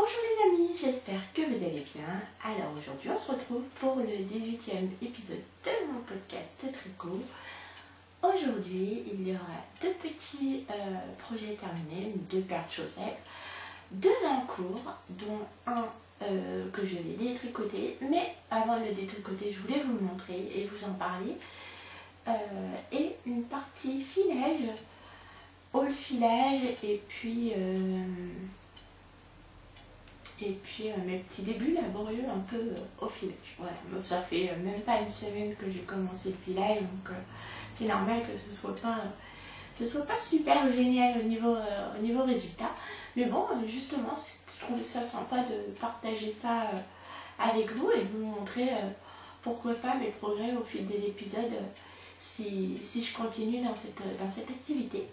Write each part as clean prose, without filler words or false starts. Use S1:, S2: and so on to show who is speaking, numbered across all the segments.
S1: Bonjour les amis, j'espère que vous allez bien. Alors aujourd'hui on se retrouve pour le 18e épisode de mon podcast de tricot. Aujourd'hui il y aura deux petits projets terminés, deux paires de chaussettes, deux en cours, dont un que je vais détricoter. Mais avant de le détricoter, je voulais vous le montrer et vous en parler. Et une partie filage, haut filage et puis mes petits débuts laborieux un peu au filage. Voilà, ça fait même pas une semaine que j'ai commencé le filage, donc c'est normal que ce soit pas super génial au niveau résultat. Mais bon, justement, je trouvais ça sympa de partager ça avec vous et de vous montrer pourquoi pas mes progrès au fil des épisodes si je continue dans cette activité.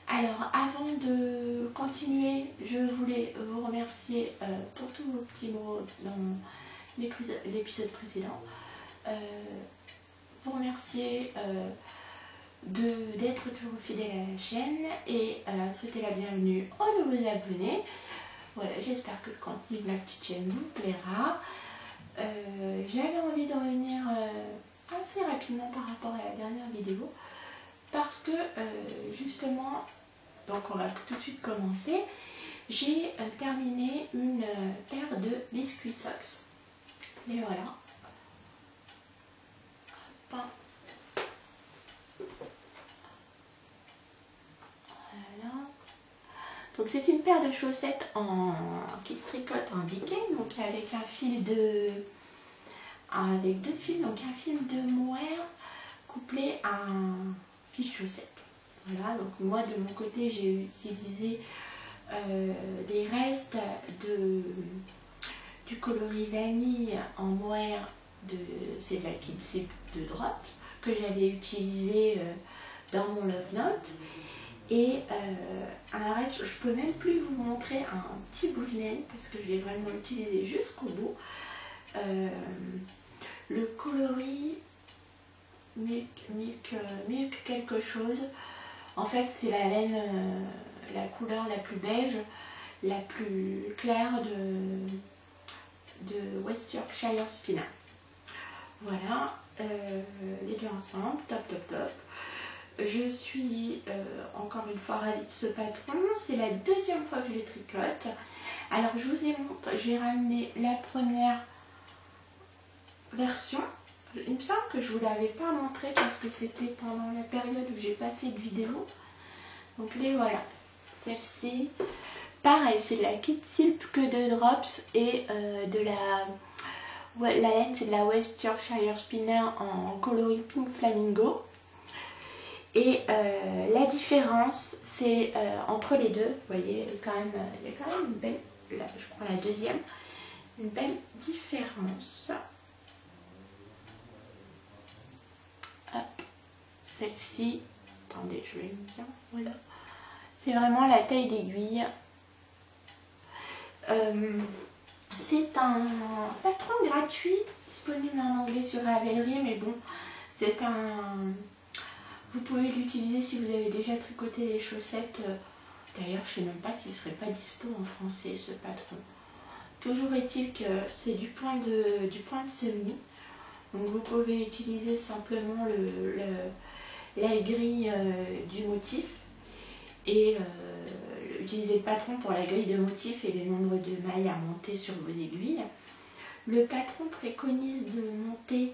S1: Alors avant de continuer, je voulais vous remercier pour tous vos petits mots dans l'épisode précédent. Vous remercier d'être toujours fidèle à la chaîne et souhaiter la bienvenue aux nouveaux abonnés. Voilà, j'espère que le contenu de ma petite chaîne vous plaira. J'avais envie de revenir assez rapidement par rapport à la dernière vidéo parce que justement, donc on va tout de suite commencer. J'ai terminé une paire de biscuits socks. Et voilà. Voilà. Donc c'est une paire de chaussettes qui se tricote en decay, donc avec un fil avec deux fils, donc un fil de mohair couplé à un fil chaussette. Voilà, donc moi de mon côté j'ai utilisé des restes du coloris vanille en mohair, c'est de la Kid Silk de Drop que j'avais utilisé dans mon Love Note. Et un reste, je peux même plus vous montrer un petit bout de laine parce que je l'ai vraiment utilisé jusqu'au bout. Le coloris milk quelque chose. En fait, c'est la laine, la couleur la plus beige, la plus claire de West Yorkshire Spinner. Voilà, les deux ensemble, top top top. Je suis encore une fois ravie de ce patron. C'est la deuxième fois que je les tricote. Alors, je vous ai montré, j'ai ramené la première version. Il me semble que je ne vous l'avais pas montré parce que c'était pendant la période où j'ai pas fait de vidéo. Donc les voilà. Celle-ci, pareil, c'est de la Kid Silk que de Drops et de la laine, c'est de la West Yorkshire Spinner en coloris Pink Flamingo. Et la différence, c'est entre les deux. Vous voyez, il y a quand même une belle. Là, je prends la deuxième. Une belle différence. Celle-ci, attendez, je vais bien, voilà. C'est vraiment la taille d'aiguille. C'est un patron gratuit, disponible en anglais sur Ravelry, mais bon, c'est un... Vous pouvez l'utiliser si vous avez déjà tricoté des chaussettes. D'ailleurs, je ne sais même pas s'il ne serait pas dispo en français, ce patron. Toujours est-il que c'est du point de semis. Donc vous pouvez utiliser simplement la grille du motif et utiliser le patron pour la grille de motif et le nombre de mailles à monter sur vos aiguilles. Le patron préconise de monter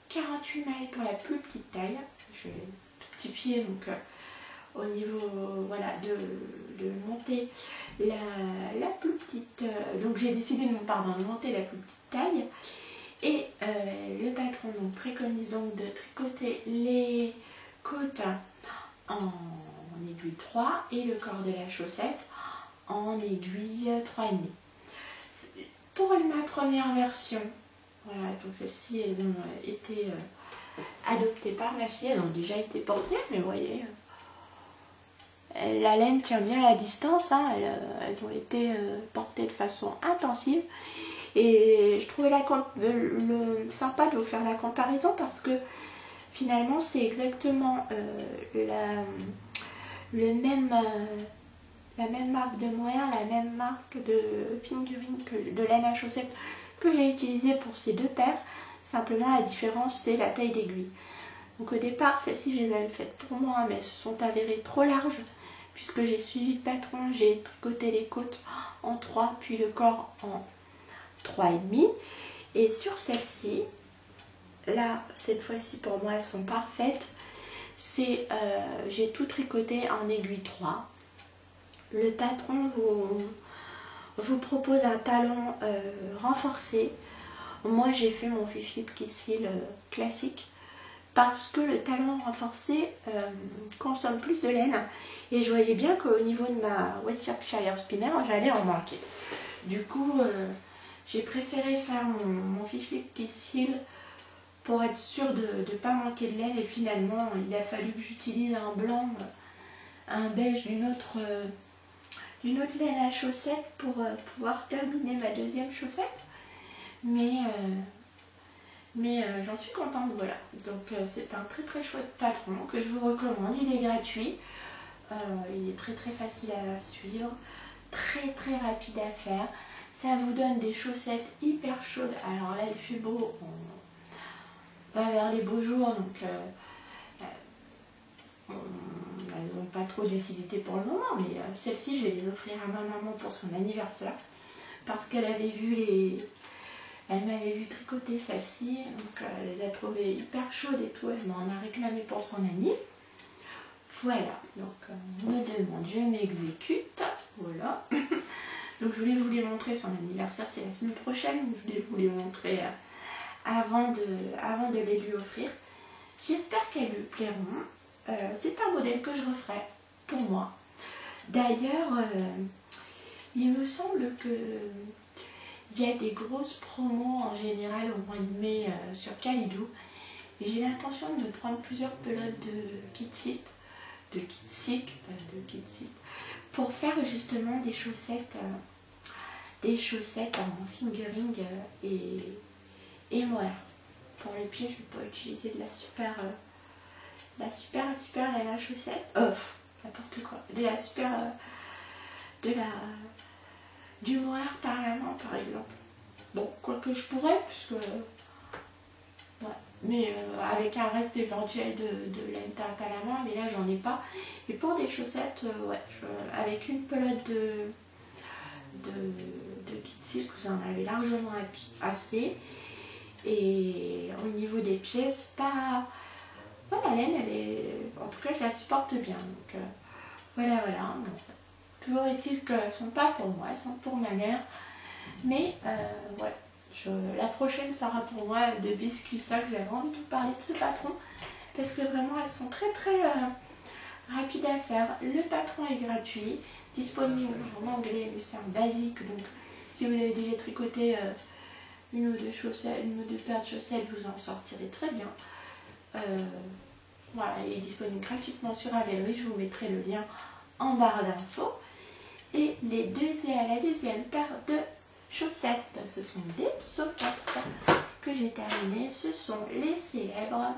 S1: 48 mailles pour la plus petite taille. J'ai tout petit pied, donc au niveau voilà, de monter la plus petite. Donc j'ai décidé de monter la plus petite taille. Et le patron donc, préconise donc de tricoter les côtes en aiguille 3 et le corps de la chaussette en aiguille 3,5. Pour ma première version, voilà, donc celles-ci elles ont été adoptées par ma fille, elles ont déjà été portées, mais vous voyez, la laine tient bien la distance, hein, elles ont été portées de façon intensive. Et je trouvais sympa de vous faire la comparaison parce que finalement c'est exactement la même marque de mohair, la même marque de fingering, de laine à chaussettes que j'ai utilisé pour ces deux paires. Simplement la différence c'est la taille d'aiguille. Donc au départ celles-ci je les avais faites pour moi mais elles se sont avérées trop larges puisque j'ai suivi le patron, j'ai tricoté les côtes en 3 puis le corps en 3,5. Et sur celle-ci, là cette fois-ci pour moi elles sont parfaites. C'est j'ai tout tricoté en aiguille 3. Le patron vous propose un talon renforcé. Moi j'ai fait mon fish flip Kiss Heel classique parce que le talon renforcé consomme plus de laine et je voyais bien qu'au niveau de ma West Yorkshire Spinner j'allais en manquer. Du coup j'ai préféré faire mon fish flip Kiss Heel pour être sûre de ne pas manquer de laine et finalement il a fallu que j'utilise un blanc, un beige d'une autre laine à chaussettes pour pouvoir terminer ma deuxième chaussette. Mais j'en suis contente, voilà. Donc c'est un très très chouette patron que je vous recommande, il est gratuit, il est très très facile à suivre, très très rapide à faire. Ça vous donne des chaussettes hyper chaudes. Alors là il fait beau, on va vers les beaux jours, donc elles n'ont pas trop d'utilité pour le moment, mais celles-ci je vais les offrir à ma maman pour son anniversaire parce qu'elle avait vu elle m'avait vu tricoter celle-ci, donc elle les a trouvées hyper chaudes et tout, elle m'en a réclamé pour son anniv. Voilà, donc on me demande, je m'exécute, voilà. Donc je voulais vous les montrer, son anniversaire c'est la semaine prochaine, donc je voulais vous les montrer avant de les lui offrir. J'espère qu'elles lui plairont. C'est un modèle que je referai pour moi. D'ailleurs, il me semble que il y a des grosses promos en général au mois de mai sur Calidou. Et j'ai l'intention de me prendre plusieurs pelotes de Kitsit, pour faire justement des chaussettes en fingering et mohair. Pour les pieds, je peux utiliser de la super laine à chaussettes. N'importe quoi. Du mohair tarlamant par exemple. Bon, quoique je pourrais, puisque. Ouais. Mais avec un reste éventuel de laine tarlamant, mais là j'en ai pas. Et pour des chaussettes, ouais, avec une pelote de Kit Silk, vous en avez largement assez. Et au niveau des pieds, c'est pas. Ouais, la laine, elle est. En tout cas, je la supporte bien. Donc voilà. Donc, toujours est-il qu'elles ne sont pas pour moi, elles sont pour ma mère. Mais ouais, la prochaine sera pour moi de biscuits ça que j'avais envie de vous parler de ce patron. Parce que vraiment, elles sont très très rapides à faire. Le patron est gratuit, disponible en anglais, mais c'est un basique. Donc si vous avez déjà tricoté une ou deux paires de chaussettes, vous en sortirez très bien. Voilà, il est disponible gratuitement sur Ravelry, je vous mettrai le lien en barre d'infos. Et la deuxième paire de chaussettes, ce sont des soquettes que j'ai terminées. Ce sont les célèbres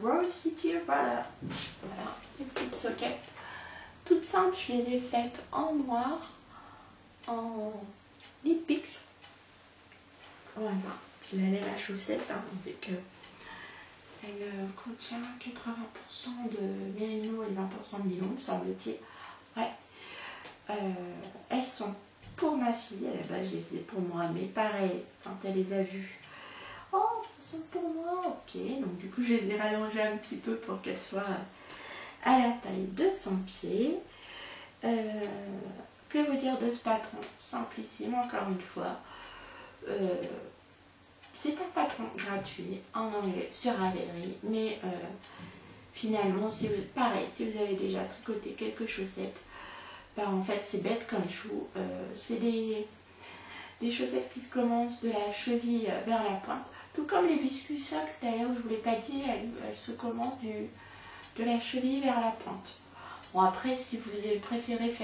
S1: Royal City Roller. Voilà, les petites soquettes. Toutes simples, je les ai faites en noir, en Knit Picks. Voilà, c'est la laine à chaussettes, avec elle contient 80% de mérino et 20% de nylon, me semble-t-il. Ouais. Elles sont pour ma fille, à la base je les faisais pour moi, mais pareil, quand elle les a vues, oh, elles sont pour moi, ok. Donc du coup je les ai rallongées un petit peu pour qu'elles soient à la taille de son pied. Que vous dire de ce patron? Simplissime, encore une fois. C'est un patron gratuit en anglais sur Ravelry, mais finalement, si vous avez déjà tricoté quelques chaussettes, ben, en fait c'est bête comme chou. C'est des chaussettes qui se commencent de la cheville vers la pointe. Tout comme les biscuits socks, d'ailleurs, je ne vous l'ai pas dit, elles se commencent de la cheville vers la pointe. Bon, après, si vous préférez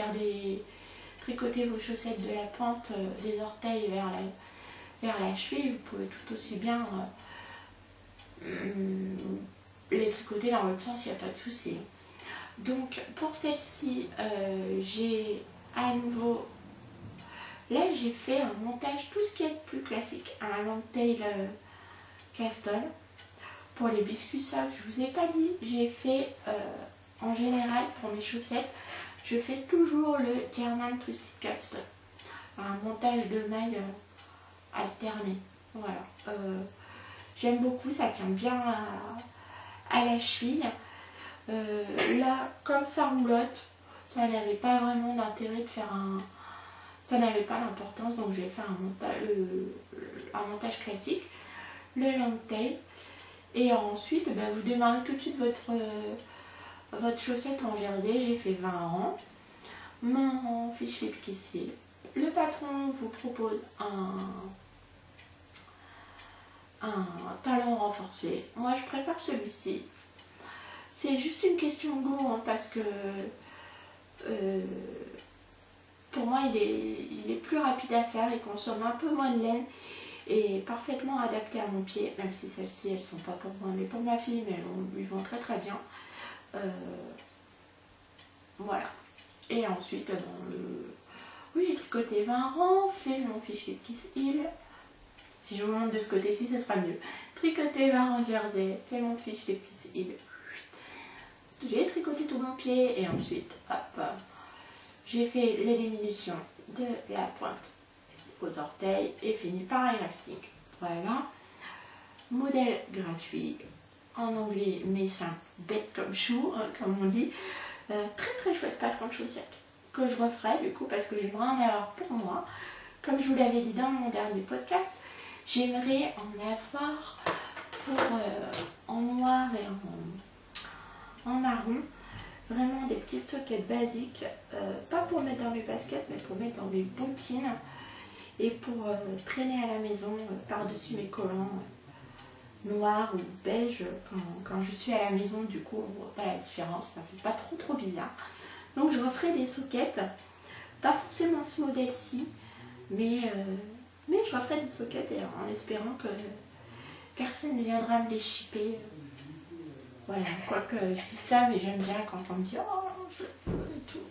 S1: tricoter vos chaussettes de la pointe des orteils vers la cheville, vous pouvez tout aussi bien les tricoter dans l'autre sens, il n'y a pas de souci. Donc pour celle-ci, j'ai à nouveau, là j'ai fait un montage tout ce qui est plus classique, un long tail Caston. Pour les biscuits socks, je vous ai pas dit, j'ai fait en général pour mes chaussettes, je fais toujours le German Twisted Caston, un montage de mailles alterné. Voilà, j'aime beaucoup, ça tient bien à la cheville. Là, comme ça roulotte, ça n'avait pas vraiment d'intérêt de faire un... Ça n'avait pas d'importance, donc j'ai fait un montage classique, le long tail. Et ensuite, vous démarrez tout de suite votre chaussette en jersey. J'ai fait 20 rangs. Mon fiche lip ici. Le patron vous propose un talon renforcé. Moi, je préfère celui-ci. C'est juste une question de goût, hein, parce que pour moi, il est plus rapide à faire. Il consomme un peu moins de laine. Et parfaitement adapté à mon pied, même si celles-ci elles sont pas pour moi mais pour ma fille, mais elles vont très très bien. Voilà. Et ensuite, oui, j'ai tricoté 20 rangs, fait mon fichier Kiss Hill. Si je vous montre de ce côté-ci, ça sera mieux. Tricoté 20 rangs jersey, fait mon fichier Kiss Hill. J'ai tricoté tout mon pied et ensuite, hop, j'ai fait les diminutions de la pointe aux orteils et fini par un rafting. Voilà, modèle gratuit, en anglais mes seins bêtes comme chou, hein, comme on dit. Très très chouette patron de chaussettes que je referai du coup parce que j'aimerais en avoir pour moi. Comme je vous l'avais dit dans mon dernier podcast, j'aimerais en avoir pour en noir et en marron. Vraiment des petites soquettes basiques, pas pour mettre dans mes baskets mais pour mettre dans mes bottines. Et pour traîner à la maison par-dessus mes collants noirs ou beige quand je suis à la maison, du coup on voit pas la différence, ça fait pas trop bizarre. Donc je referai des soquettes, pas forcément ce modèle-ci, mais je referai des soquettes en espérant que personne ne viendra me les shipper. Voilà, quoique je dis ça, mais j'aime bien quand on me dit oh je veux et tout.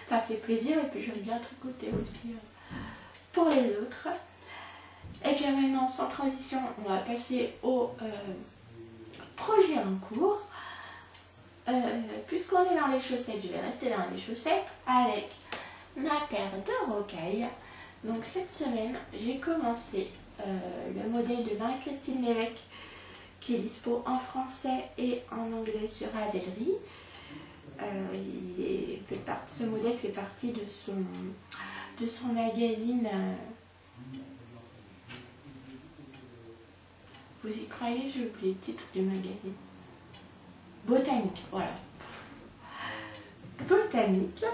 S1: Ça fait plaisir et puis j'aime bien tricoter aussi. Pour les autres. Et bien maintenant, sans transition, on va passer au projet en cours. Puisqu'on est dans les chaussettes, je vais rester dans les chaussettes avec ma paire de rocailles. Donc cette semaine, j'ai commencé le modèle de Marie-Christine Lévesque qui est dispo en français et en anglais sur Ravelry. Ce modèle fait partie de son magazine. Vous y croyez, j'ai oublié le titre du magazine. Botanique, voilà. Botanique.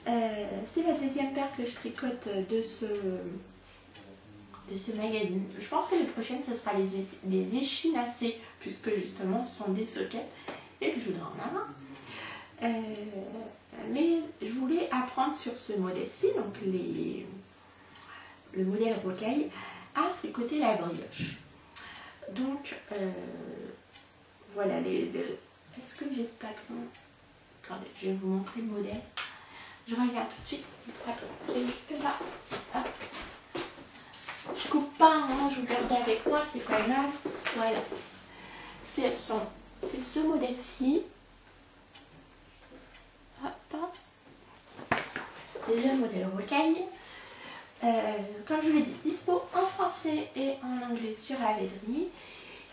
S1: C'est la deuxième paire que je tricote de ce magazine. Je pense que les prochaines, ce sera les échinacées, puisque justement ce sont des soquettes et que je voudrais en avoir. Mais je voulais apprendre sur ce modèle-ci, donc le modèle rocaille, à tricoter la brioche. Donc voilà, est-ce que j'ai le patron? Attendez, je vais vous montrer le modèle. Je reviens tout de suite. Le patron, j'ai juste là. Hop. Je coupe pas, hein, je vous garde avec moi, c'est pas grave. Voilà. C'est ce modèle-ci. Le modèle rocaille. Comme je vous l'ai dit, dispo en français et en anglais sur Ravelry.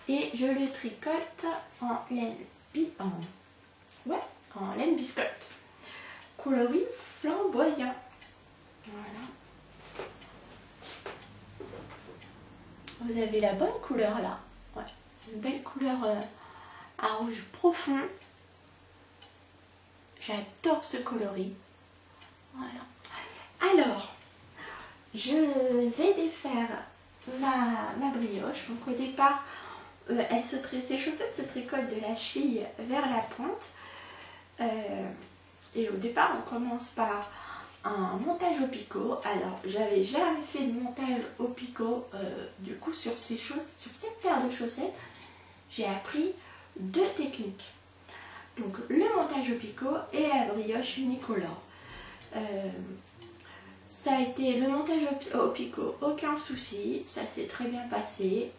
S1: Et je le tricote en laine biscotte. Coloris flamboyant. Voilà. Vous avez la bonne couleur là. Ouais. Une belle couleur à rouge profond. J'adore ce coloris. Voilà. Alors, je vais défaire ma brioche. Donc au départ, ces chaussettes se tricotent de la cheville vers la pointe. Et au départ, on commence par un montage au picot. Alors, j'avais jamais fait de montage au picot. Du coup, sur cette paire de chaussettes, j'ai appris 2 techniques. Donc, le montage au picot et la brioche unicolore. Ça a été le montage au picot, aucun souci, ça s'est très bien passé.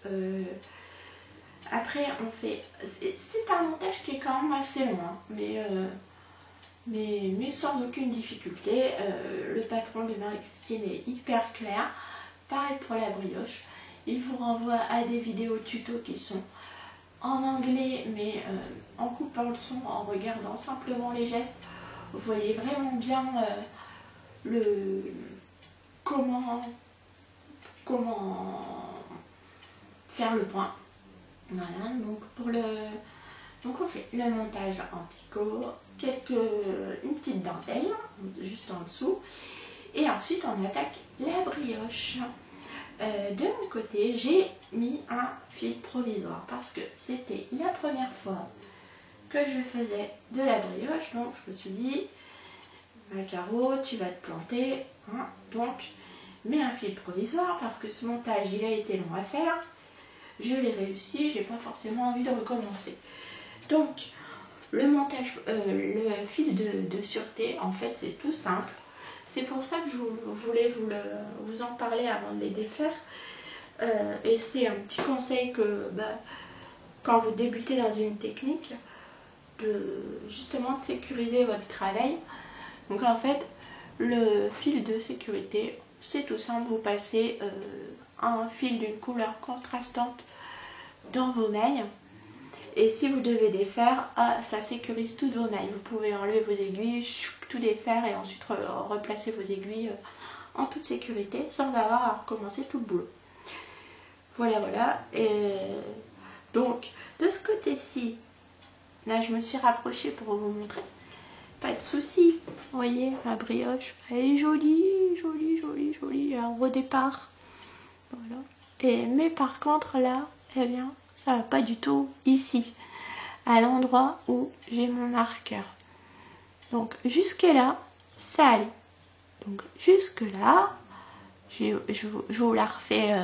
S1: Après on fait, c'est un montage qui est quand même assez long, hein, mais sans aucune difficulté. Le patron de Marie-Christine est hyper clair. Pareil pour la brioche, il vous renvoie à des vidéos tuto qui sont en anglais, mais en coupant le son, en regardant simplement les gestes, vous voyez vraiment bien comment faire le point. Voilà, donc donc on fait le montage en picot, une petite dentelle juste en dessous, et ensuite on attaque la brioche. De mon côté, j'ai mis un fil provisoire parce que c'était la première fois que je faisais de la brioche, donc je me suis dit, Caro, tu vas te planter, hein, donc mets un fil provisoire parce que ce montage il a été long à faire, je l'ai réussi, j'ai pas forcément envie de recommencer. Donc le montage, le fil de sûreté, en fait c'est tout simple. C'est pour ça que je voulais vous en parler avant de les défaire. Et c'est un petit conseil que quand vous débutez dans une technique, justement de sécuriser votre travail. Donc en fait, le fil de sécurité, c'est tout simple, vous passez un fil d'une couleur contrastante dans vos mailles. Et si vous devez défaire, ça sécurise toutes vos mailles. Vous pouvez enlever vos aiguilles, tout défaire et ensuite replacer vos aiguilles en toute sécurité sans avoir à recommencer tout le boulot. Voilà, voilà. Et donc, de ce côté-ci, là je me suis rapprochée pour vous montrer. Pas de souci. Vous voyez, ma brioche, elle est jolie, jolie, jolie, jolie. Au départ. Voilà. Mais par contre, là, eh bien, ça va pas du tout ici, à l'endroit où j'ai mon marqueur. Donc jusque là, ça allait. Donc jusque là, je vous la refais,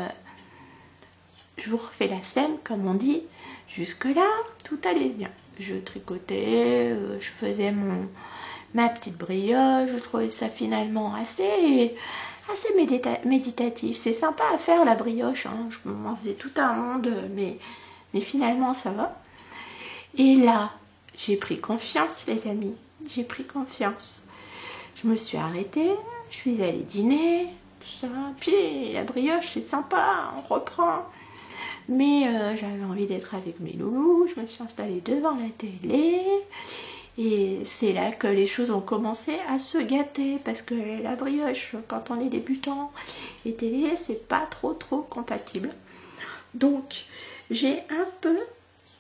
S1: je vous refais la scène comme on dit. Jusque là, tout allait bien. Je tricotais, je faisais ma petite brioche. Je trouvais ça finalement assez méditatif. C'est sympa à faire la brioche, hein. Je m'en faisais tout un monde, mais finalement ça va. Et là, j'ai pris confiance les amis, j'ai pris confiance. Je me suis arrêtée, je suis allée dîner, tout ça. Puis la brioche c'est sympa, on reprend. Mais j'avais envie d'être avec mes loulous, je me suis installée devant la télé. Et c'est là que les choses ont commencé à se gâter, parce que la brioche, quand on est débutant, et télé, c'est pas trop compatible. Donc, j'ai un peu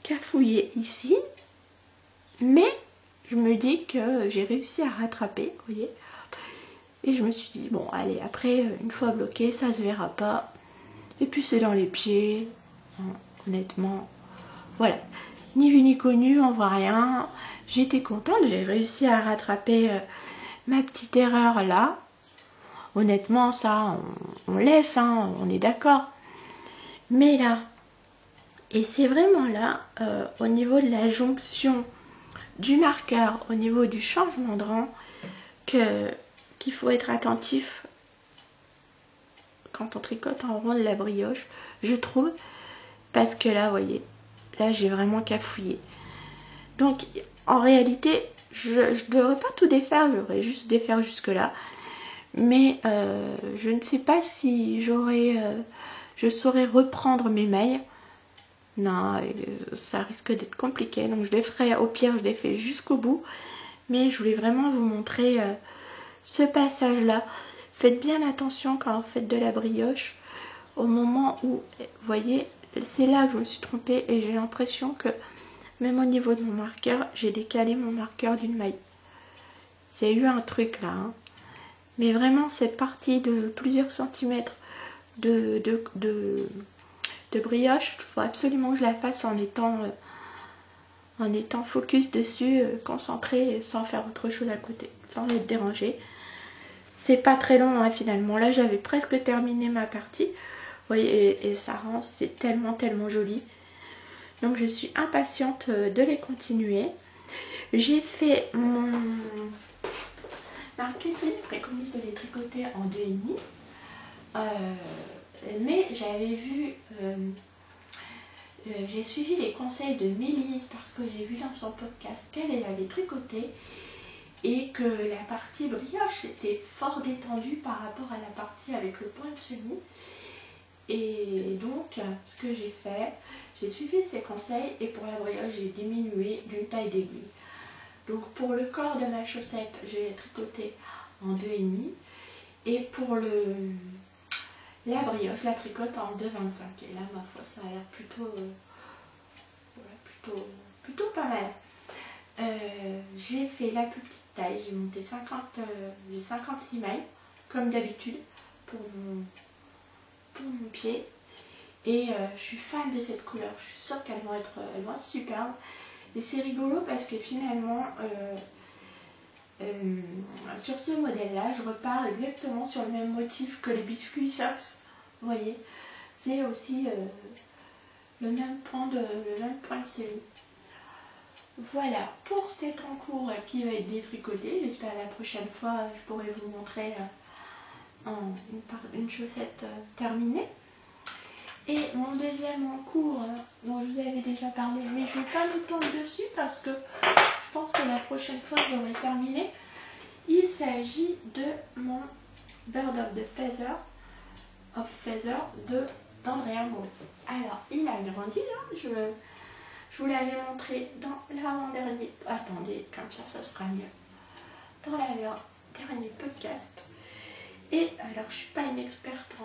S1: cafouillé ici, mais je me dis que j'ai réussi à rattraper, vous voyez. Et je me suis dit, bon, allez, après, une fois bloqué, ça se verra pas. Et puis, c'est dans les pieds, hein, honnêtement, voilà. Ni vu ni connu, on voit rien. J'étais contente, j'ai réussi à rattraper ma petite erreur là. Honnêtement, ça, on laisse, hein, on est d'accord. Mais là, et c'est vraiment là, au niveau de la jonction du marqueur, au niveau du changement de rang, qu'il faut être attentif quand on tricote en rond de la brioche, je trouve. Parce que là, vous voyez, là j'ai vraiment cafouillé. Donc en réalité je ne devrais pas tout défaire, je devrais juste défaire jusque là. Mais je ne sais pas si je saurais reprendre mes mailles. Non, ça risque d'être compliqué. Donc je les ferai, au pire je les fais jusqu'au bout. Mais je voulais vraiment vous montrer ce passage là. Faites bien attention quand vous faites de la brioche. Au moment où, vous voyez, c'est là que je me suis trompée et j'ai l'impression que même au niveau de mon marqueur, j'ai décalé mon marqueur d'une maille. Il y a eu un truc là. Hein. Mais vraiment, cette partie de plusieurs centimètres de brioche, il faut absolument que je la fasse en étant focus dessus, concentré, sans faire autre chose à côté, sans être dérangée. C'est pas très long hein, finalement. Là, j'avais presque terminé ma partie. Vous voyez, et ça rend, c'est tellement joli. Donc je suis impatiente de les continuer. J'ai fait ma Marc Christine préconise de les tricoter en 2,5. Mais j'avais vu, j'ai suivi les conseils de Mélise parce que j'ai vu dans son podcast qu'elle les avait tricotés et que la partie brioche était fort détendue par rapport à la partie avec le point de semis. Et donc, ce que j'ai fait, j'ai suivi ses conseils et pour la brioche, j'ai diminué d'une taille d'aiguille. Donc pour le corps de ma chaussette, je vais tricoter en 2,5 et pour la brioche, je la tricote en 2,25. Et là, ma foi, ça a l'air plutôt pas mal. J'ai fait la plus petite taille, j'ai monté 56 mailles, comme d'habitude, pour mon pied. Et je suis fan de cette couleur, je suis sûre qu'elles vont être superbes. Et c'est rigolo parce que finalement, sur ce modèle-là, je repars exactement sur le même motif que les biscuits socks. Vous voyez, c'est aussi le même point de semis. Voilà pour cet encours qui va être détricoté. J'espère la prochaine fois je pourrai vous montrer une chaussette terminée. Et mon deuxième encours dont je vous avais déjà parlé, mais je ne vais pas m'étendre dessus parce que je pense que la prochaine fois j'aurai terminé. Il s'agit de mon Bird of Feather d'Andrea Mori. Alors il a grandi là, je vous l'avais montré dans l'avant-dernier. Attendez, comme ça sera mieux. Dans l'avant-dernier podcast. Et alors je ne suis pas une experte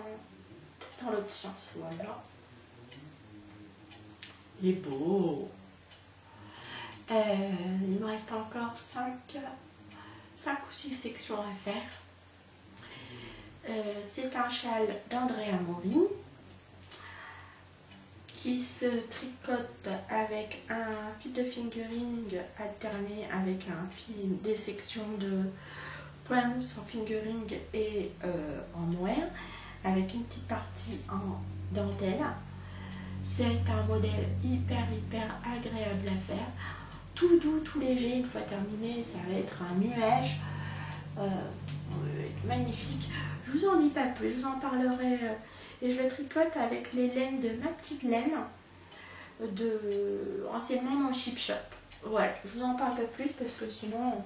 S1: dans l'autre sens, voilà. Il est beau. Il me reste encore 5 ou 6 sections à faire. C'est un châle d'Andrea Mori qui se tricote avec un fil de fingering alterné avec des sections de point mousse en fingering et en mohair, avec une petite partie en dentelle. C'est un modèle hyper agréable à faire, tout doux, tout léger. Une fois terminé, ça va être un nuage, ça va être magnifique. Je vous en dis pas plus, je vous en parlerai et je le tricote avec les laines de ma petite laine anciennement dans le Chip Shop. Voilà, je vous en parle pas plus parce que sinon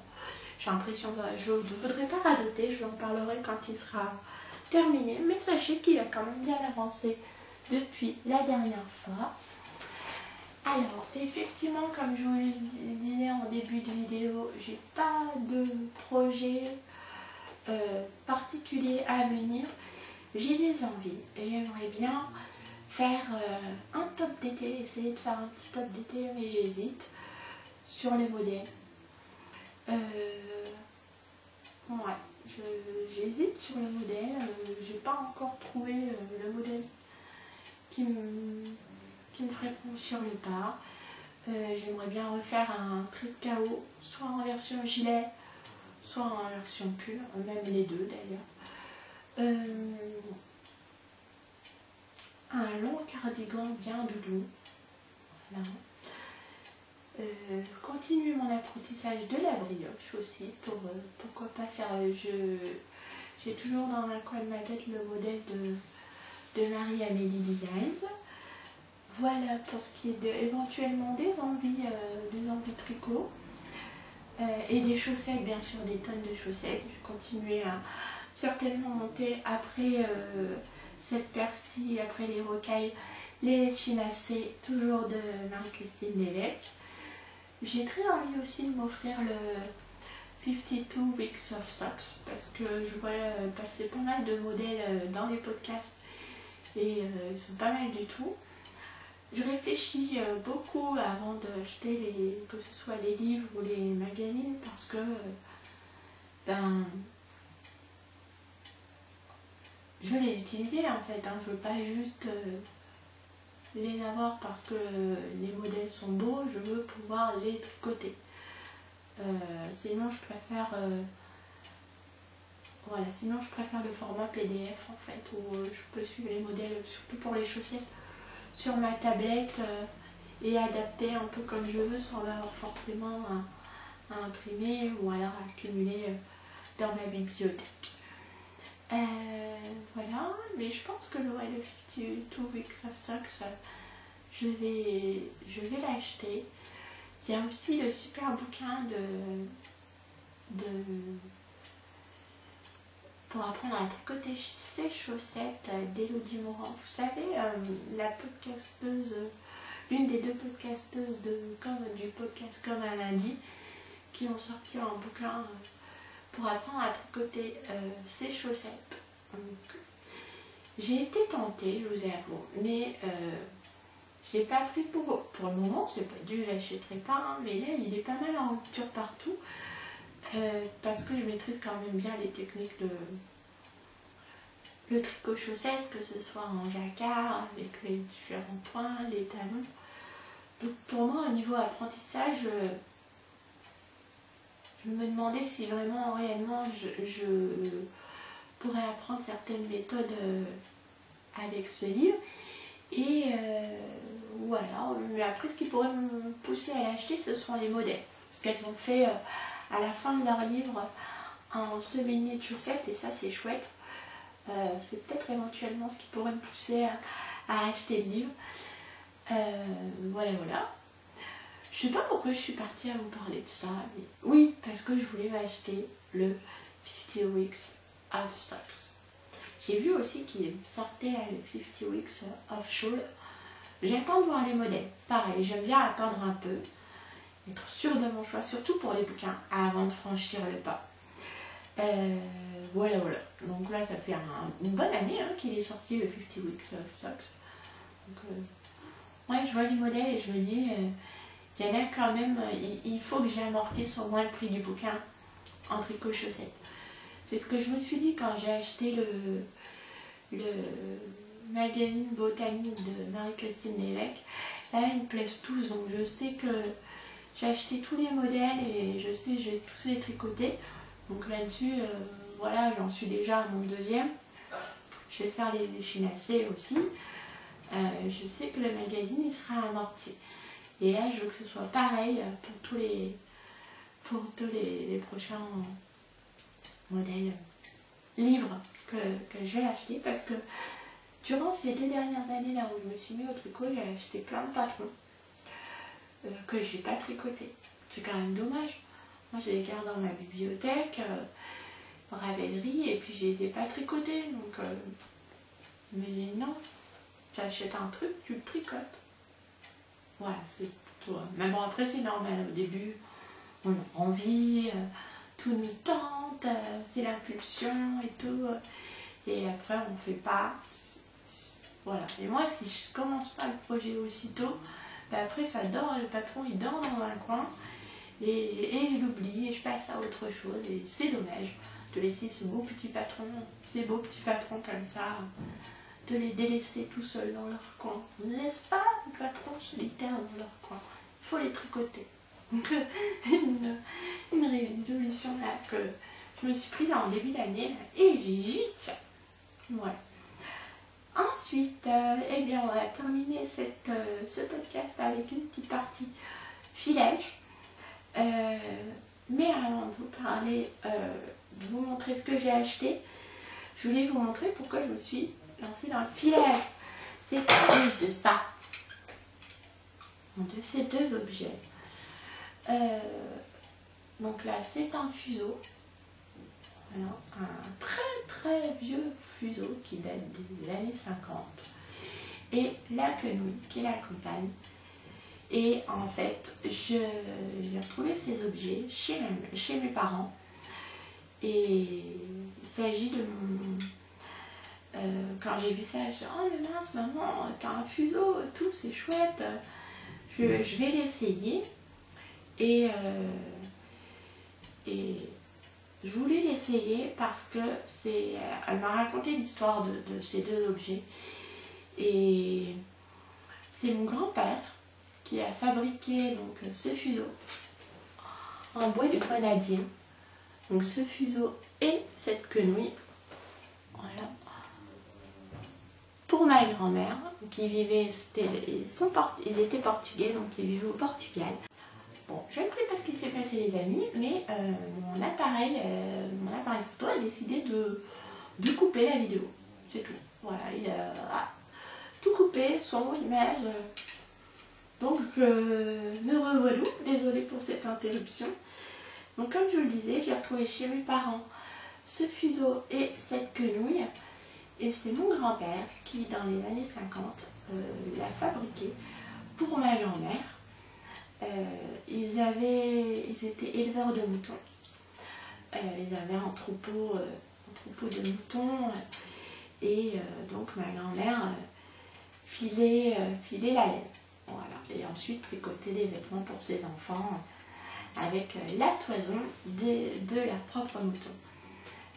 S1: j'ai l'impression que je ne voudrais pas radoter. Je vous en parlerai quand il sera terminé, mais sachez qu'il a quand même bien avancé depuis la dernière fois. Alors effectivement, comme je vous le disais en début de vidéo, j'ai pas de projet particulier à venir. J'ai des envies et j'aimerais bien faire un top d'été, essayer de faire un petit top d'été, mais j'hésite sur les modèles. Ouais, j'hésite sur le modèle, j'ai pas encore trouvé le modèle qui me ferait franchir le pas. J'aimerais bien refaire un Triscao, soit en version gilet, soit en version pull, même les deux d'ailleurs. Un long cardigan bien doudou. Voilà. Continuer mon apprentissage de la brioche aussi, pourquoi pas faire j'ai toujours dans un coin de ma tête le modèle de Marie-Amélie Designs. Voilà pour ce qui est éventuellement des envies tricot et des chaussettes, bien sûr, des tonnes de chaussettes. Je vais continuer à certainement monter après cette persil, après les rocailles, les chinacées, toujours de Marie-Christine Lévesque. J'ai très envie aussi de m'offrir le 52 Weeks of Socks parce que je vois passer pas mal de modèles dans les podcasts et ils sont pas mal du tout. Je réfléchis beaucoup avant d'acheter que ce soit les livres ou les magazines parce que je veux les utiliser en fait, hein. Je veux pas juste les avoir parce que les modèles sont beaux, je veux pouvoir les tricoter. Sinon je préfère le format PDF en fait, où je peux suivre les modèles, surtout pour les chaussettes, sur ma tablette et adapter un peu comme je veux sans avoir forcément à imprimer ou alors à accumuler dans ma bibliothèque. Voilà, mais je pense que le 52 Weeks of Socks, je vais l'acheter. Il y a aussi le super bouquin pour apprendre à tricoter ses chaussettes d'Élodie Morand. Vous savez, la podcasteuse, l'une des deux podcasteuses du podcast Comme un lundi, qui ont sorti un bouquin pour apprendre à tricoter ses chaussettes. J'ai été tentée, je vous avoue, mais j'ai pas pris pour le moment, c'est pas dû, je l'achèterai pas, hein, mais là il est pas mal en rupture partout, parce que je maîtrise quand même bien les techniques le tricot chaussette, que ce soit en jacquard, avec les différents points, les talons. Donc pour moi, au niveau apprentissage, je me demandais si vraiment, réellement, je pourrais apprendre certaines méthodes avec ce livre. Et voilà, mais après ce qui pourrait me pousser à l'acheter, ce sont les modèles. Parce qu'elles ont fait à la fin de leur livre un seminier de chaussettes, et ça c'est chouette. C'est peut-être éventuellement ce qui pourrait me pousser à acheter le livre. Voilà. Je sais pas pourquoi je suis partie à vous parler de ça, mais oui, parce que je voulais m'acheter le 50 Weeks of Socks. J'ai vu aussi qu'il sortait le 50 Weeks of Shawl. J'attends de voir les modèles. Pareil, j'aime bien attendre un peu, être sûre de mon choix, surtout pour les bouquins, avant de franchir le pas. Voilà. Donc là, ça fait une bonne année qu'il est sorti le 50 Weeks of Socks. Donc, ouais, je vois les modèles et je me dis, il y en a quand même, il faut que j'amortisse au moins le prix du bouquin en tricot chaussette. C'est ce que je me suis dit quand j'ai acheté le magazine botanique de Marie-Christine Lévesque. Là, ils me plaisent tous, donc je sais que j'ai acheté tous les modèles et je sais que je vais tous les tricoter. Donc là-dessus, voilà, j'en suis déjà à mon deuxième. Je vais faire les chinacés aussi. Je sais que le magazine, il sera amorti. Et là, je veux que ce soit pareil pour tous les prochains modèles, livres que je vais acheter, parce que durant ces 2 dernières années là où je me suis mis au tricot, j'ai acheté plein de patrons que j'ai pas tricoté. C'est quand même dommage. Moi, je les garde dans ma bibliothèque, Ravelry, et puis je les ai pas tricotés. Donc, je me dis non, j'achète un truc, tu le tricotes. Voilà, c'est tout. Mais bon, après, c'est normal. Au début, on a envie, tout nous tente, c'est l'impulsion et tout. Et après, on fait pas. Voilà. Et moi, si je commence pas le projet aussitôt, ben après, ça dort, le patron, il dort dans un coin. Et je l'oublie et je passe à autre chose. Et c'est dommage de laisser ces beaux petits patrons comme ça, de les délaisser tout seuls dans leur coin. On ne laisse pas les patrons solitaires dans leur coin. Il faut les tricoter. Donc, une résolution là que je me suis prise en début d'année et j'y tiens. Voilà. Ensuite, eh bien, on va terminer ce podcast avec une petite partie filage. Mais avant de vous parler, de vous montrer ce que j'ai acheté, je voulais vous montrer pourquoi je me suis lancée dans le filage. C'est à cause de ça, de ces deux objets. Donc là, c'est un fuseau. Alors, un très vieux fuseau qui date des années 50. Et la quenouille qui l'accompagne. Et en fait, j'ai retrouvé ces objets chez mes parents. Et il s'agit de mon... quand j'ai vu ça, je me suis dit, oh mais mince maman, t'as un fuseau, tout, c'est chouette. Je vais l'essayer. Et je voulais l'essayer parce que elle m'a raconté l'histoire de ces deux objets. Et c'est mon grand-père qui a fabriqué donc ce fuseau en bois de grenadier. Donc ce fuseau et cette quenouille, voilà, pour ma grand-mère qui vivait, ils étaient portugais, donc ils vivaient au Portugal. Bon, je ne sais pas ce qui s'est passé les amis, mais mon appareil photo a décidé de couper la vidéo. C'est tout. Voilà, il a tout coupé, son image. Donc me revoilà, désolée pour cette interruption. Donc comme je vous le disais, j'ai retrouvé chez mes parents ce fuseau et cette quenouille. Et c'est mon grand-père qui, dans les années 50, l'a fabriqué pour ma grand-mère. Ils étaient éleveurs de moutons. Ils avaient un troupeau de moutons. Et donc ma grand-mère filait la laine. Voilà. Et ensuite tricotait des vêtements pour ses enfants avec la toison de leur propre mouton.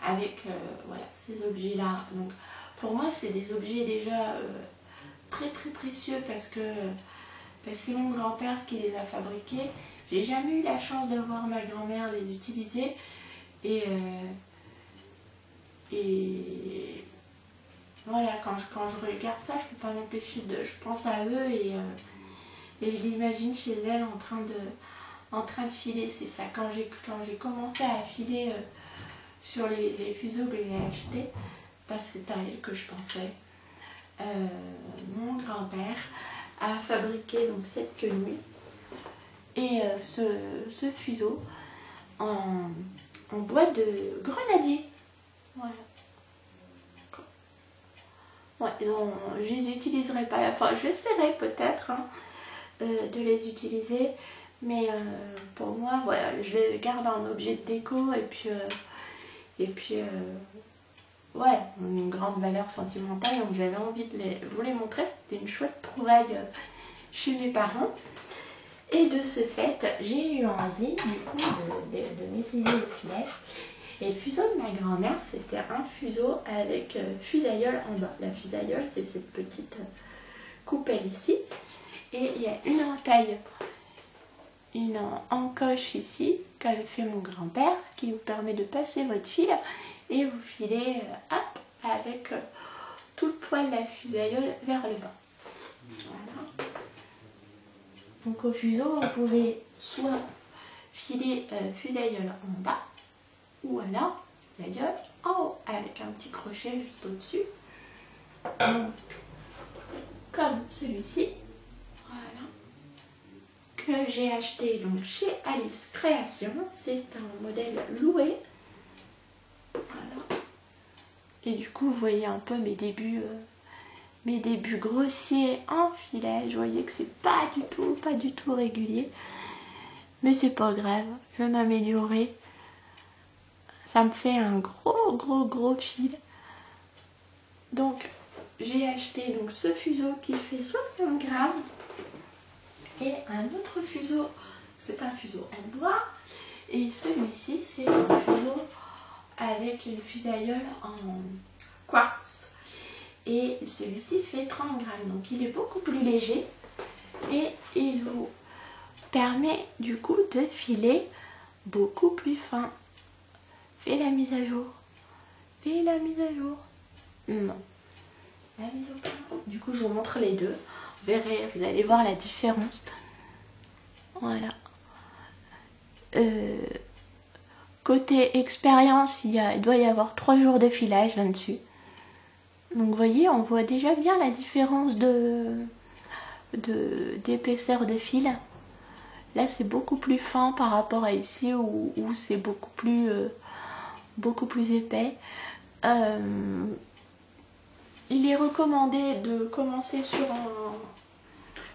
S1: Avec voilà, ces objets-là. Donc pour moi, c'est des objets déjà très précieux parce que c'est mon grand-père qui les a fabriqués. J'ai jamais eu la chance de voir ma grand-mère les utiliser. Et voilà, quand je regarde ça, je peux pas m'empêcher je pense à eux et je l'imagine chez elle en train de filer. C'est ça, quand j'ai commencé à filer sur les fuseaux que j'ai achetés, c'est à elle que je pensais. Mon grand-père a fabriqué donc cette quenouille et ce fuseau en bois de grenadier. Voilà. Ouais, donc, je les utiliserai pas, enfin j'essaierai peut-être hein, de les utiliser, mais pour moi, voilà, je les garde en objet de déco et puis ouais, une grande valeur sentimentale, donc j'avais envie de vous les montrer. C'était une chouette trouvaille chez mes parents. Et de ce fait, j'ai eu envie du coup de m'essayer le filet. Et le fuseau de ma grand-mère, c'était un fuseau avec fusailleul en bas. La fusailleul, c'est cette petite coupelle ici. Et il y a une entaille, une encoche ici, qu'avait fait mon grand-père, qui vous permet de passer votre fil et vous filez hop, avec tout le poil de la fusailleul vers le bas. Voilà. Donc au fuseau, vous pouvez soit filer fusailleul en bas, ou alors fusailleul en haut, avec un petit crochet juste au-dessus. Comme celui-ci. Voilà. Que j'ai acheté donc chez Alice Création. C'est un modèle loué. Voilà. Et du coup, vous voyez un peu mes débuts grossiers en filet. Je voyais que c'est pas du tout régulier. Mais c'est pas grave, je vais m'améliorer. Ça me fait un gros fil. Donc, j'ai acheté donc ce fuseau qui fait 60 grammes. Et un autre fuseau, c'est un fuseau en bois. Et celui-ci, c'est un fuseau avec une fusailleule en quartz. Et celui-ci fait 30 grammes. Donc, il est beaucoup plus léger. Et il vous permet du coup de filer beaucoup plus fin. Fais la mise à jour. Fais la mise à jour. Non. La mise au point. Du coup, je vous montre les deux. Vous verrez, vous allez voir la différence. Voilà. Côté expérience, il doit y avoir 3 jours de filage là-dessus. Donc vous voyez, on voit déjà bien la différence d'épaisseur de fil. Là, c'est beaucoup plus fin par rapport à ici où c'est beaucoup plus épais. Il est recommandé de commencer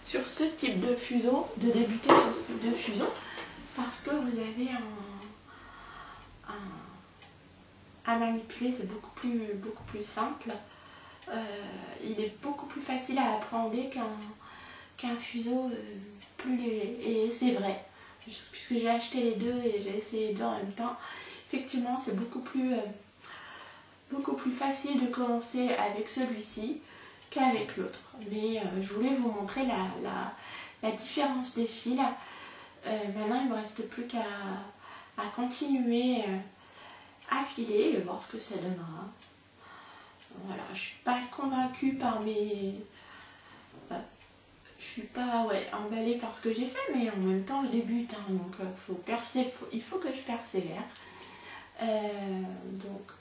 S1: sur ce type de fuseau, de débuter sur ce type de fuseau, parce que vous avez à manipuler, c'est beaucoup plus simple. Il est beaucoup plus facile à appréhender qu'un fuseau plus léger. Et c'est vrai, puisque j'ai acheté les deux et j'ai essayé les deux en même temps, effectivement c'est beaucoup plus facile de commencer avec celui-ci qu'avec l'autre. Mais je voulais vous montrer la différence des fils. Maintenant il ne me reste plus qu'à continuer à filer et voir ce que ça donnera. Voilà, je ne suis pas convaincue par je suis pas emballée par ce que j'ai fait, mais en même temps je débute, hein, donc il faut que je persévère. Donc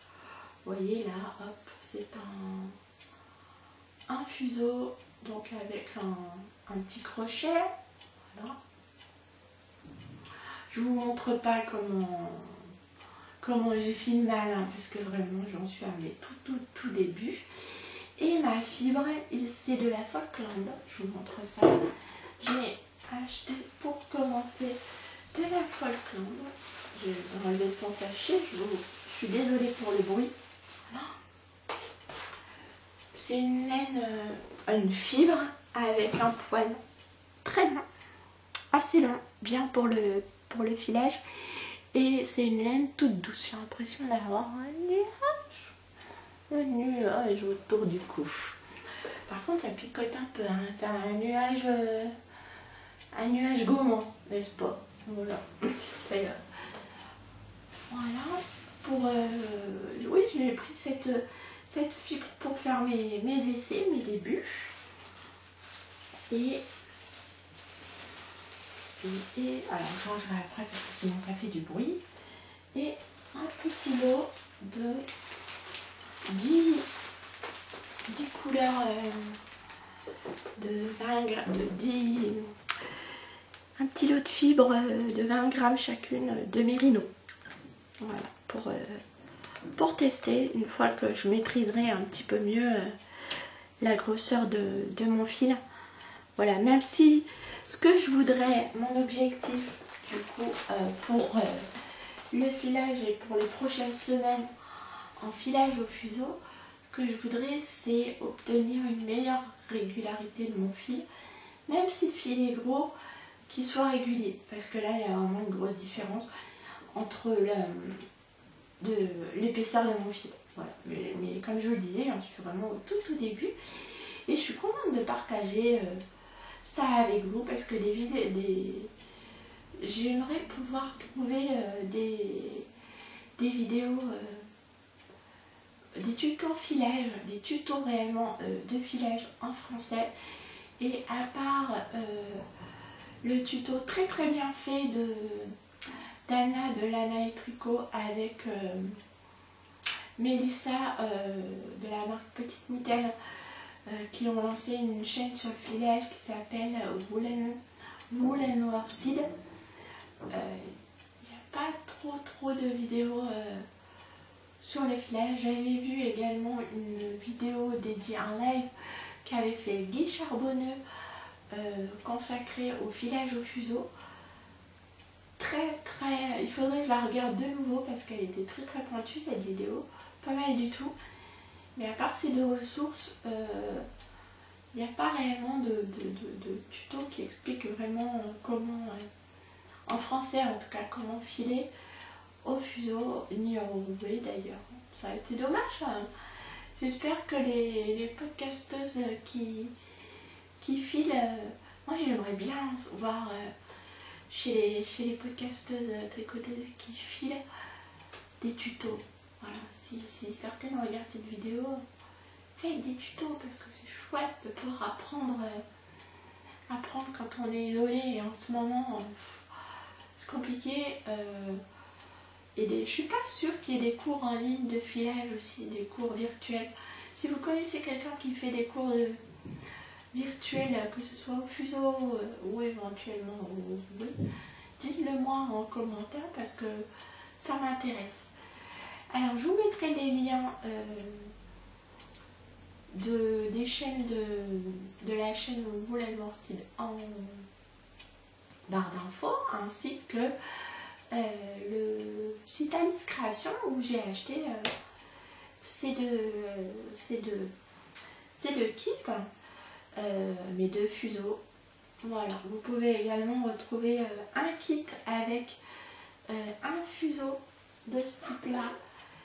S1: vous voyez là, hop, c'est un fuseau, donc avec un petit crochet. Voilà. Je vous montre pas comment j'ai fait mal, hein, parce que vraiment j'en suis à mes tout début. Et ma fibre, c'est de la Falkland, je vous montre ça. J'ai acheté pour commencer de la Falkland. Je vais enlever son sachet, je suis désolée pour le bruit. Voilà. C'est une laine, une fibre avec un poil très long, assez long, bien pour le filage. Et c'est une laine toute douce, j'ai l'impression d'avoir un nuage autour du cou. Par contre ça picote un peu, hein. C'est un nuage gourmand, n'est-ce pas? Voilà. Voilà. Oui, j'ai pris cette fibre pour faire mes essais, mes débuts. Et alors je rangerai après parce que sinon ça fait du bruit. Et un petit lot de 10 couleurs de 20 grammes, un petit lot de fibres de 20 grammes chacune de Mérino. Voilà, pour tester une fois que je maîtriserai un petit peu mieux la grosseur de mon fil. Voilà, même si ce que je voudrais, mon objectif du coup pour le filage et pour les prochaines semaines en filage au fuseau, ce que je voudrais c'est obtenir une meilleure régularité de mon fil, même si le fil est gros, qu'il soit régulier, parce que là il y a vraiment une grosse différence entre l'épaisseur de mon fil. Voilà. Mais comme je le disais, j'en suis vraiment au tout début et je suis contente de partager ça avec vous parce que j'aimerais pouvoir trouver des vidéos, des tutos filage, des tutos réellement de filage en français. Et à part le tuto très bien fait d'Anna de Lana et Tricot avec Mélissa de la marque Petite Mitaine, qui ont lancé une chaîne sur le filage qui s'appelle Wool & Worsted. Il n'y a pas trop de vidéos sur le filage. J'avais vu également une vidéo dédiée à un live qu'avait fait Guy Charbonneux consacré au filage au fuseau. Il faudrait que je la regarde de nouveau parce qu'elle était très pointue cette vidéo, pas mal du tout. Mais à part ces deux ressources, il n'y a pas réellement de tuto qui explique vraiment comment, en français en tout cas, comment filer au fuseau, ni au roulet d'ailleurs. Ça a été dommage. J'espère que les podcasteuses qui filent, moi j'aimerais bien voir chez les podcasteuses tricoteuses qui filent des tutos. Voilà, si certaines regardent cette vidéo, faites des tutos parce que c'est chouette de pouvoir apprendre quand on est isolé. Et en ce moment, c'est compliqué. Je suis pas sûre qu'il y ait des cours en ligne de filage aussi, des cours virtuels. Si vous connaissez quelqu'un qui fait des cours virtuels, que ce soit au fuseau ou éventuellement au roulet, dites-le moi en commentaire parce que ça m'intéresse. Alors je vous mettrai les liens des chaînes de la chaîne Wool & Worsted en barre d'infos, ainsi que le site Alice Création où j'ai acheté ces deux kits, mes deux fuseaux. Voilà, vous pouvez également retrouver un kit avec un fuseau de ce type là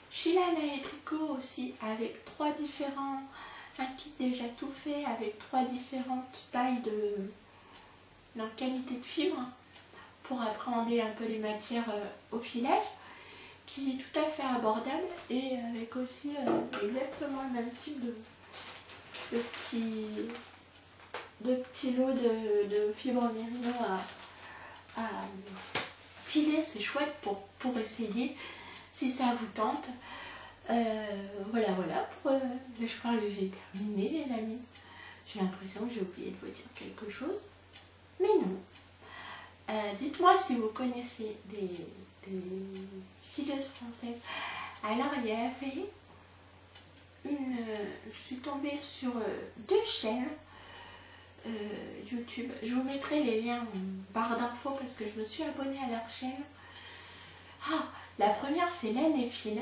S1: chez Lana et Tricot aussi, avec un kit déjà tout fait avec 3 différentes tailles de qualité de fibre pour appréhender un peu les matières au filage, qui est tout à fait abordable et avec aussi exactement le même type de de petits lots de fibres mérino à filer. C'est chouette pour essayer si ça vous tente. Voilà, pour je crois que j'ai terminé les amis. J'ai l'impression que j'ai oublié de vous dire quelque chose, mais non. Dites-moi si vous connaissez des fileuses françaises. Alors il y avait je suis tombée sur 2 chaînes YouTube. Je vous mettrai les liens en barre d'infos parce que je me suis abonnée à leur chaîne. Ah, la première c'est Laine et Fil.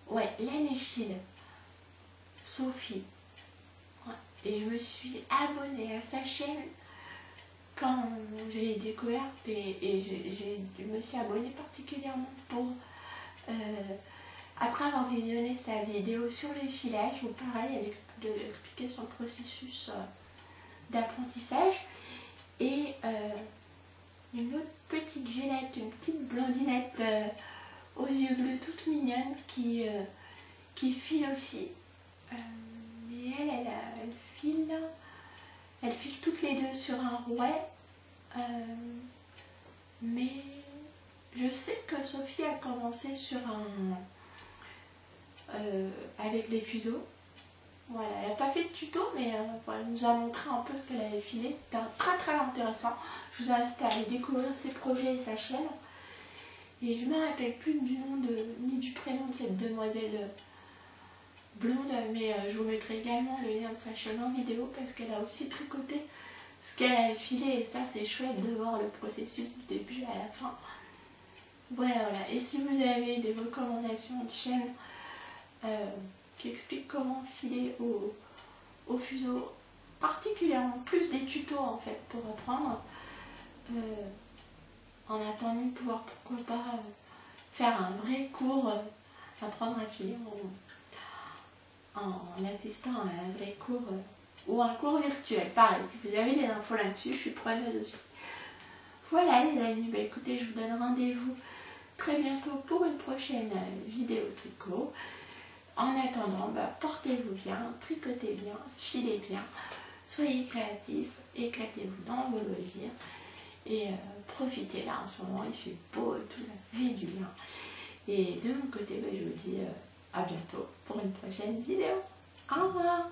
S1: Ouais, Laine et Fil. Sophie. Ouais. Et je me suis abonnée à sa chaîne quand j'ai découvert et je me suis abonnée particulièrement pour après avoir visionné sa vidéo sur les filages où pareil elle expliquait son processus d'apprentissage et une autre petite Gélette, une petite blondinette aux yeux bleus toute mignonne qui file aussi mais elle file toutes les deux sur un rouet mais je sais que Sophie a commencé sur avec des fuseaux. Voilà, elle n'a pas fait de tuto, mais elle nous a montré un peu ce qu'elle avait filé. C'était très intéressant. Je vous invite à aller découvrir ses projets et sa chaîne. Et je ne me rappelle plus du nom ni du prénom de cette demoiselle blonde, mais je vous mettrai également le lien de sa chaîne en vidéo parce qu'elle a aussi tricoté ce qu'elle avait filé et ça c'est chouette de voir le processus du début à la fin. Voilà. Et si vous avez des recommandations de chaînes qui expliquent comment filer au fuseau, particulièrement plus des tutos en fait pour apprendre, en attendant de pouvoir pourquoi pas faire un vrai cours, apprendre à filer en assistant à un vrai cours ou un cours virtuel. Pareil, si vous avez des infos là-dessus, je suis preneuse aussi. Voilà les amis, écoutez, je vous donne rendez-vous très bientôt pour une prochaine vidéo tricot. En attendant, portez-vous bien, tricotez bien, filez bien, soyez créatifs, éclatez-vous dans vos loisirs et profitez là en ce moment, il fait beau, tout ça fait du bien. Et de mon côté, je vous dis à bientôt pour une prochaine vidéo. Au revoir!